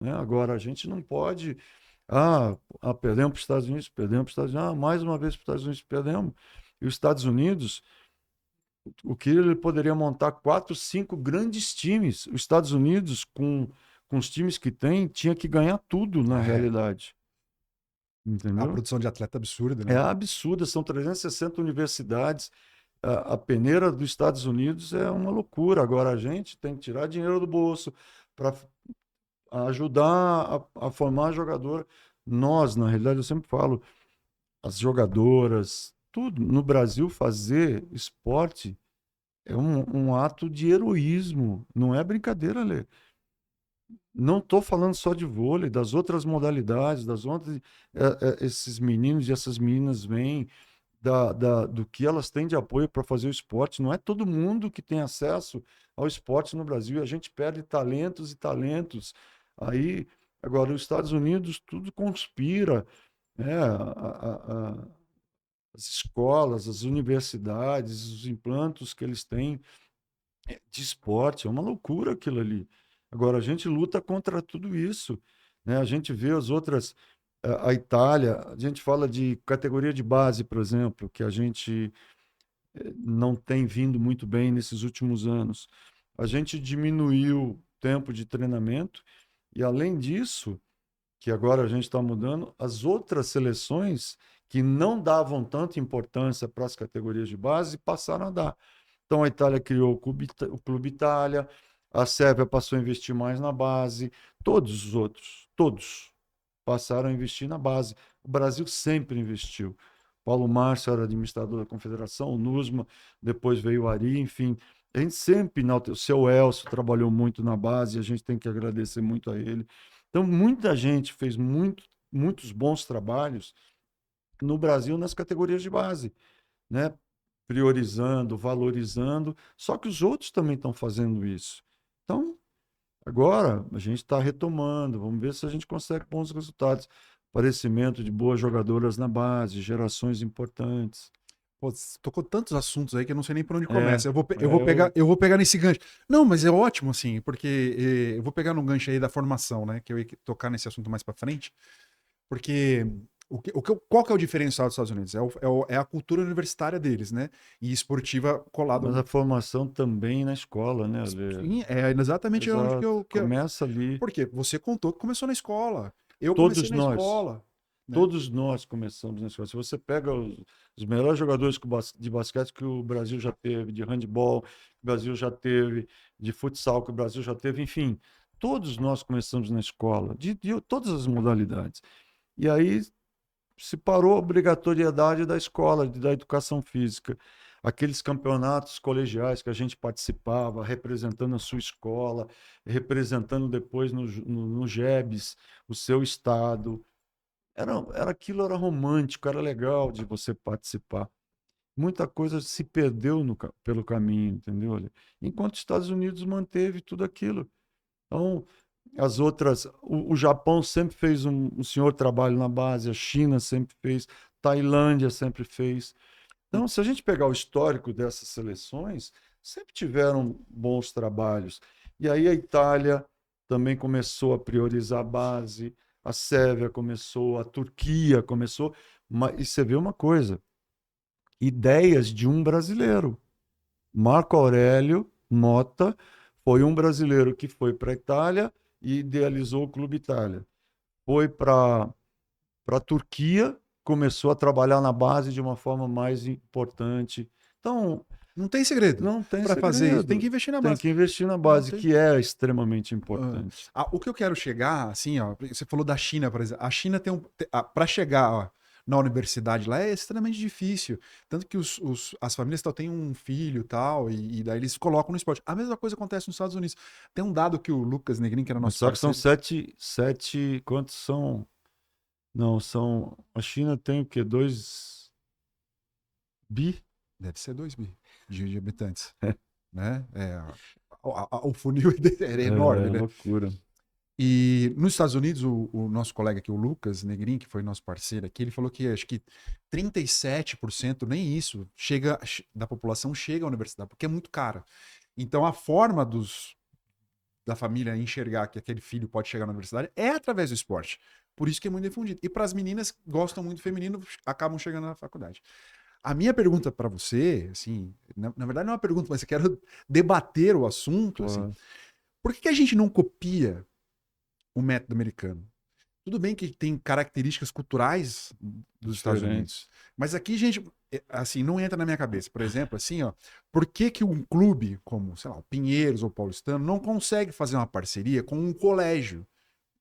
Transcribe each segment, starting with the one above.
né? Agora, a gente não pode. Perdemos para os Estados Unidos, perdemos para os Estados Unidos. Mais uma vez para os Estados Unidos, perdemos. E os Estados Unidos, o que ele poderia montar quatro, cinco grandes times. Os Estados Unidos, com os times que tem, tinha que ganhar tudo na É, realidade. a Entendeu? produção de atleta é absurda, É né? absurda, são 360 universidades. A peneira dos Estados Unidos é uma loucura. Agora a gente tem que tirar dinheiro do bolso para ajudar a formar jogador. Nós, na realidade, eu sempre falo, as jogadoras, tudo. No Brasil, fazer esporte é um ato de heroísmo. Não é brincadeira, Lê. Não estou falando só de vôlei, das outras modalidades, das outras. Esses meninos e essas meninas vêm do que elas têm de apoio para fazer o esporte. Não é todo mundo que tem acesso ao esporte no Brasil. E a gente perde talentos e talentos. Aí, agora, os Estados Unidos, tudo conspira, né? As escolas, as universidades, os implantos que eles têm de esporte, é uma loucura aquilo ali. Agora, a gente luta contra tudo isso, né? A gente vê as outras, a Itália, a gente fala de categoria de base, por exemplo, que a gente não tem vindo muito bem nesses últimos anos. A gente diminuiu o tempo de treinamento e, além disso, que agora a gente está mudando, as outras seleções que não davam tanta importância para as categorias de base passaram a dar. Então a Itália criou o Clube Itália, a Sérvia passou a investir mais na base, todos os outros, todos passaram a investir na base. O Brasil sempre investiu. Paulo Márcio era administrador da Confederação, o NUSMA, depois veio o Ari, enfim. A gente sempre, o seu Elcio trabalhou muito na base, a gente tem que agradecer muito a ele. Então, muita gente fez muitos bons trabalhos no Brasil nas categorias de base, né? Priorizando, valorizando, só que os outros também estão fazendo isso. Então, agora a gente está retomando, vamos ver se a gente consegue bons resultados. Aparecimento de boas jogadoras na base, gerações importantes. Pô, você tocou tantos assuntos aí que eu não sei nem por onde É, começa. Eu vou, eu eu vou pegar nesse gancho. Não, mas é ótimo, assim, porque eu vou pegar no gancho aí da formação, né? Que eu ia tocar nesse assunto mais pra frente. Porque qual que é o diferencial dos Estados Unidos? É a cultura universitária deles, né? E esportiva mas colado. a formação também na escola, né, Ale? Sim, é exatamente onde Exato. que eu. Começa ali. Porque você contou que começou na escola. Eu comecei Todos na nós. escola, né? Todos nós começamos na escola. Se você pega os melhores jogadores de basquete que o Brasil já teve, de handebol, que o Brasil já teve, de futsal que o Brasil já teve, enfim, todos nós começamos na escola, de todas as modalidades. E aí se parou a obrigatoriedade da escola, da educação física. Aqueles campeonatos colegiais que a gente participava, representando a sua escola, representando depois no GEBS, o seu estado. Aquilo era romântico, era legal de você participar. Muita coisa se perdeu pelo caminho, entendeu? Enquanto os Estados Unidos manteve tudo aquilo. Então, as outras, o Japão sempre fez um senhor trabalho na base, a China sempre fez, Tailândia sempre fez. Então, se a gente pegar o histórico dessas seleções, sempre tiveram bons trabalhos. E aí a Itália também começou a priorizar a base, a Sérvia começou, a Turquia começou. E você vê uma coisa: ideias de um brasileiro. Marco Aurélio Mota foi um brasileiro que foi para a Itália e idealizou o Clube Itália. Foi para a Turquia, começou a trabalhar na base de uma forma mais importante. Então, Não tem segredo. não tem Para fazer isso, tem que segredo. investir na Tem base. que investir na Não base, tem. que é extremamente Ah, importante. o que eu quero chegar, assim, ó, você falou da China, por exemplo. A China tem para chegar, ó, na universidade lá é extremamente difícil. Tanto que as famílias tal, têm um filho tal, e daí eles colocam no esporte. A mesma coisa acontece nos Estados Unidos. Tem um dado que o Lucas Negrin, que era Mas nosso só que são parceiro, sete, quantos são? Não, a China tem o quê? 2 bi? deve ser 2 bi de habitantes, né? O funil é enorme, É, né? loucura. E nos Estados Unidos, o nosso colega aqui, o Lucas Negrin, que foi nosso parceiro aqui, ele falou que acho que 37%, nem isso, da população chega à universidade, porque é muito cara. Então a forma da família enxergar que aquele filho pode chegar na universidade é através do esporte. Por isso que é muito difundido. E para as meninas que gostam muito do feminino, acabam chegando na faculdade. A minha pergunta para você, assim, na verdade não é uma pergunta, mas eu quero debater o assunto, assim, Claro, por que a gente não copia o método americano? Tudo bem que tem características culturais dos Estados Unidos, diferentes. mas aqui, gente, assim, não entra na minha cabeça. Por exemplo, assim, ó, por que que um clube como, sei lá, o Pinheiros ou o Paulistano não consegue fazer uma parceria com um colégio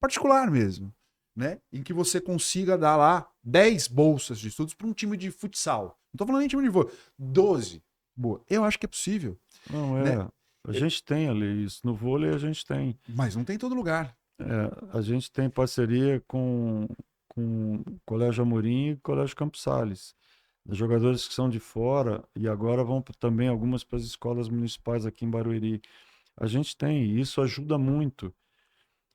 particular mesmo, né? Em que você consiga dar lá 10 bolsas de estudos para um time de futsal. Não tô falando nem time de vôlei, 12. Boa. Eu acho que é possível, Não, né? a gente tem ali isso. No vôlei a gente tem. Mas não tem em todo lugar. A gente tem parceria com o Colégio Amorim e o Colégio Campos Sales. Os jogadores que são de fora e agora vão também algumas para as escolas municipais aqui em Barueri. A gente tem, e isso ajuda muito.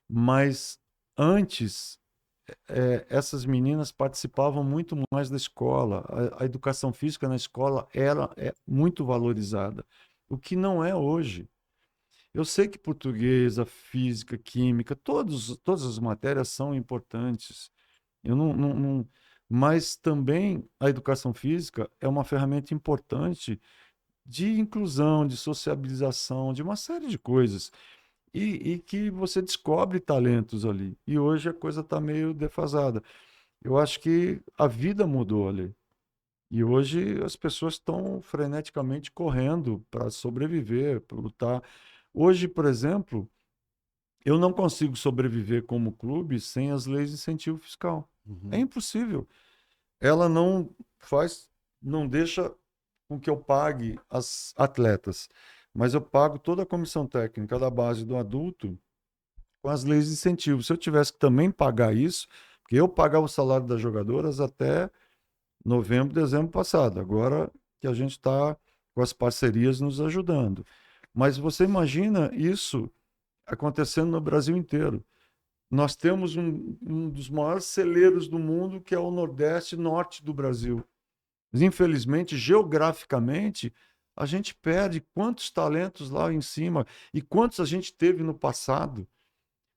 Mas antes, essas meninas participavam muito mais da escola. A educação física na escola era muito valorizada, o que não é hoje. Eu sei que português, a física, química, todas as matérias são importantes. Eu mas também a educação física é uma ferramenta importante de inclusão, de sociabilização, de uma série de coisas. E que você descobre talentos ali. E hoje a coisa está meio defasada. Eu acho que a vida mudou ali. E hoje as pessoas estão freneticamente correndo para sobreviver, para lutar. Hoje, por exemplo, eu não consigo sobreviver como clube sem as leis de incentivo fiscal. É Uhum. impossível. Ela não faz, não deixa com que eu pague as atletas, mas eu pago toda a comissão técnica da base do adulto com as leis de incentivo. Se eu tivesse que também pagar isso, porque eu pagava o salário das jogadoras até novembro, dezembro passado, agora que a gente está com as parcerias nos ajudando. Mas você imagina isso acontecendo no Brasil inteiro. Nós temos um dos maiores celeiros do mundo, que é o Nordeste e Norte do Brasil. Mas, infelizmente, geograficamente, a gente perde quantos talentos lá em cima e quantos a gente teve no passado.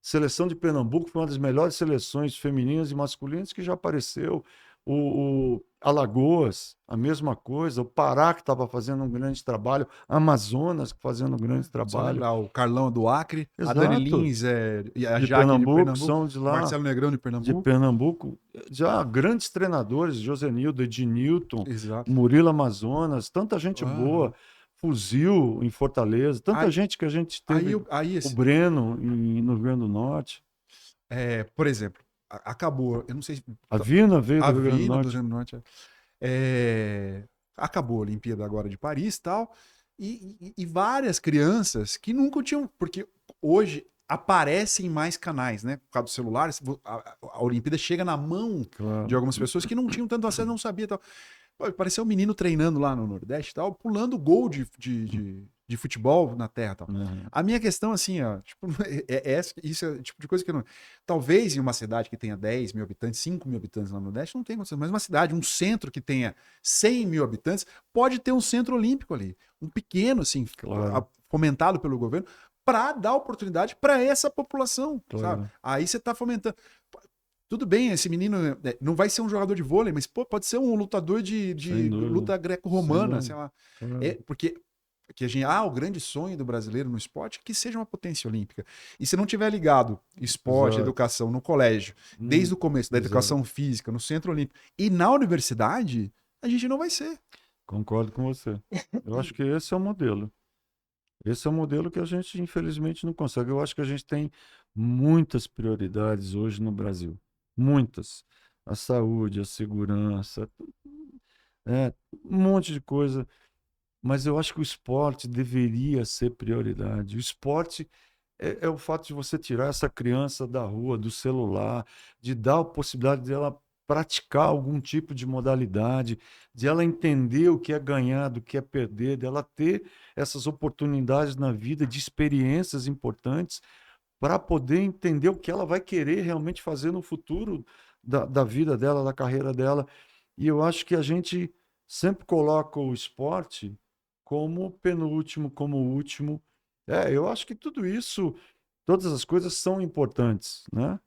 Seleção de Pernambuco foi uma das melhores seleções femininas e masculinas que já apareceu. O Alagoas, a mesma coisa. O Pará, que estava fazendo um grande trabalho. Amazonas, fazendo um grande Só trabalho. lembrar, o Carlão do Acre, a Dani Exato. Lins, e a De Jaque de Pernambuco, Pernambuco, são de lá, Marcelo Negrão de de Pernambuco. Pernambuco. Já grandes treinadores, Josenildo, Ednilton, Exato. Murilo Amazonas, tanta gente boa. Aham. Fuzil em Fortaleza, tanta Aí, gente que a gente aí, teve. O assim, Breno no Rio Grande do Norte. por exemplo, acabou, eu não sei, A Vina veio a do Rio Grande do Vina do Rio Norte. Grande do Norte, acabou a Olimpíada agora de Paris e tal, e várias crianças que nunca tinham, porque hoje aparecem mais canais, né? Por causa do celular, a Olimpíada chega na mão de Claro. algumas pessoas que não tinham tanto acesso, não sabia e tal. Pô, parecia um menino treinando lá no Nordeste e tal, pulando gol de futebol na terra e tal. Uhum. A minha questão, assim, ó, tipo, isso é o tipo de coisa que eu não. Talvez em uma cidade que tenha 10 mil habitantes, 5 mil habitantes lá no Nordeste, não tem condição. Mas uma cidade, um centro que tenha 100 mil habitantes, pode ter um centro olímpico ali. Um pequeno, assim, Claro, fomentado pelo governo, para dar oportunidade para essa população, sabe? claro. Aí você está fomentando. Tudo bem, esse menino não vai ser um jogador de vôlei, mas pô, pode ser um lutador de Sem dúvida. luta Sem greco-romana, sei dúvida. lá. Claro. Porque que a gente, o grande sonho do brasileiro no esporte é que seja uma potência olímpica. E se não tiver ligado esporte, Exato. educação no colégio, desde o começo da Exato. educação física, no centro olímpico e na universidade, a gente não vai ser. Concordo com você. Eu acho que esse é o modelo. Esse é o modelo que a gente, infelizmente, não consegue. Eu acho que a gente tem muitas prioridades hoje no Brasil. Muitas. A saúde, a segurança, um monte de coisa. Mas eu acho que o esporte deveria ser prioridade. O esporte é o fato de você tirar essa criança da rua, do celular, de dar a possibilidade dela praticar algum tipo de modalidade, de ela entender o que é ganhar, do que é perder, dela ter essas oportunidades na vida, de experiências importantes, para poder entender o que ela vai querer realmente fazer no futuro da vida dela, da carreira dela. E eu acho que a gente sempre coloca o esporte como penúltimo, como último. Eu acho que tudo isso Todas as coisas são importantes, né?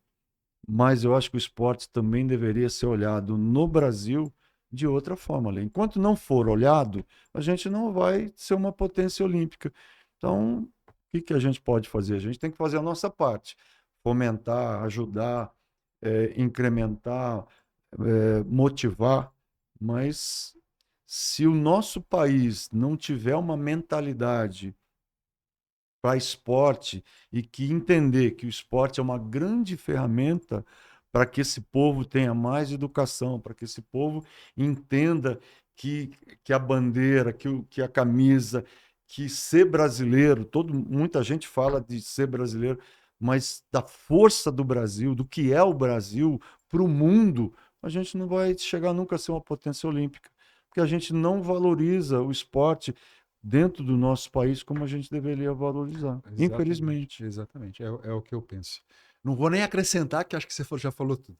Mas eu acho que o esporte também deveria ser olhado no Brasil de outra forma. Ale. Enquanto não for olhado, a gente não vai ser uma potência olímpica. Então, o que que a gente pode fazer? A gente tem que fazer a nossa parte, fomentar, ajudar, incrementar, motivar, mas se o nosso país não tiver uma mentalidade para esporte e que entender que o esporte é uma grande ferramenta para que esse povo tenha mais educação, para que esse povo entenda que, que a bandeira, que a camisa, que ser brasileiro, muita gente fala de ser brasileiro, mas da força do Brasil, do que é o Brasil para o mundo, a gente não vai chegar nunca a ser uma potência olímpica, porque a gente não valoriza o esporte dentro do nosso país como a gente deveria valorizar, Exatamente, infelizmente. exatamente. É o que eu penso. Não vou nem acrescentar, que acho que você já falou tudo.